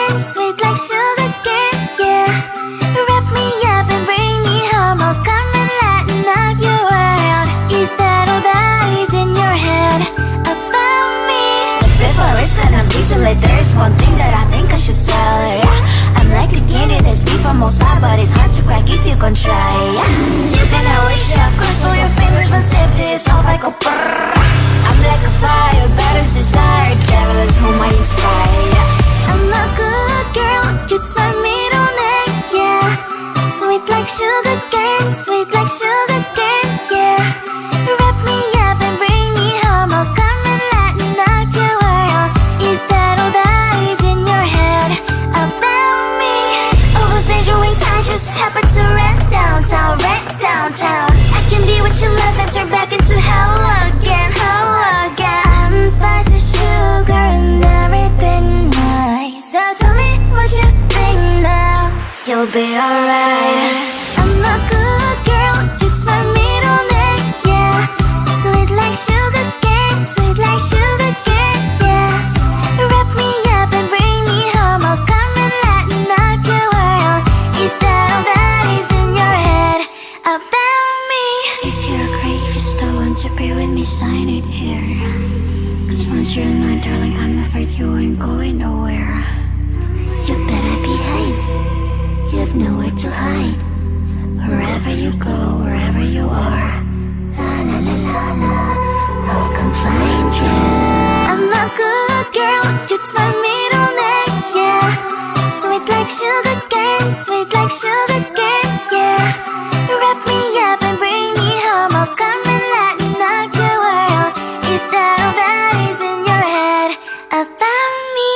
cane, sweet like sugar cane, yeah. Wrap me up and bring me home, I'll come and lighten up your world. Is that all that is in your head about me? Before it's gonna be too late, there's one thing that I think I should tell her, yeah. I'm like the candy that's deep from most high, but it's hard to crack if you can try, yeah. You can always shove, cross all your fingers when savages all like a brrrr. I'm like a fire, battles desire, devil is whom I inspire, yeah. I'm a good girl, it's my middle name, yeah. Sweet like sugar cane, sweet like sugar cane, yeah. Wrap me up and bring me home, I'll come and lighten up your world. Is that all that is in your head about me? Oh, those angel wings, I just happen to rent downtown, I can be what you love and turn back into hell again, I'm spicy sugar and everything nice. So tell me what you think now, you'll be alright. I'm a good girl, it's my middle name, yeah. Sweet like sugar cane, sweet like sugar cane, yeah. Wrap me up and bring me home, I'll come and lighten up your world. Is that all that is in your head about me? If you agree, if you still want to be with me, sign it here. Cause once you're mine, darling, I'm afraid you ain't going nowhere. You better behave, you have nowhere to hide. Wherever you go, wherever you are, la la la la la, I'll come find you. I'm a good girl, it's my middle name, yeah. Sweet like sugar cane, sweet like sugar cane, yeah. Wrap me up and bring me home, I'll come and lighten up your world. Is that all that is in your head about me?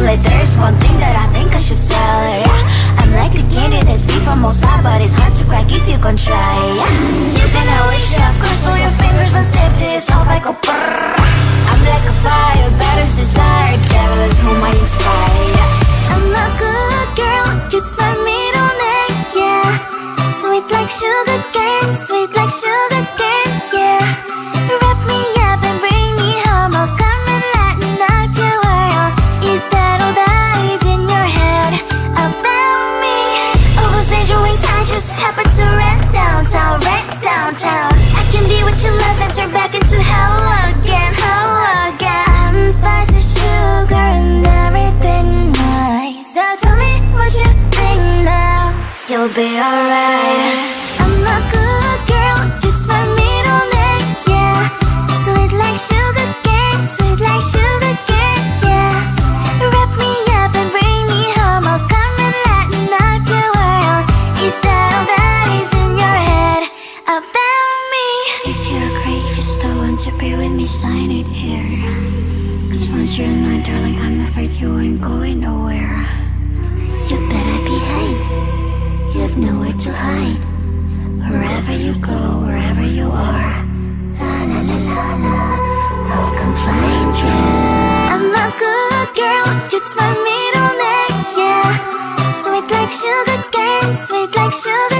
like there's one thing that I think I should tell her, yeah. I'm like the candy that's sweet from outside, but it's hard to crack if you can try, yeah. You can wish, of course, all your fingers, but safety is all I go brrrr. I'm like a fire, battles desire, devil is whom I inspire, yeah. I'm a good girl, it's my middle name, yeah. Sweet like sugar cane, sweet like sugar cane, yeah. Wrap me up and bring me home, I'll come and lighten up your world. Is that all that is in your head about me? All those angel wings I just happen to rent downtown, I can be what you love and turn back into hell again, I'm spicy sugar and everything nice. So tell me what you think now, you'll be alright. I'm a good girl, it's my middle name, yeah. Sweet like sugar cane, sweet like sugar cane, yeah. Wrap me up and bring me home, I'll come and lighten up your world. Is that all that is in your head about me? If you agree, if you still want to be with me, sign it here. Cause once you're mine, darling, I'm afraid you ain't going nowhere. You better behave, you have nowhere to hide. Wherever you go, wherever you are, la la la la la, I'll come find you. I'm a good girl, it's my middle name, yeah. Sweet like sugar cane, sweet like sugar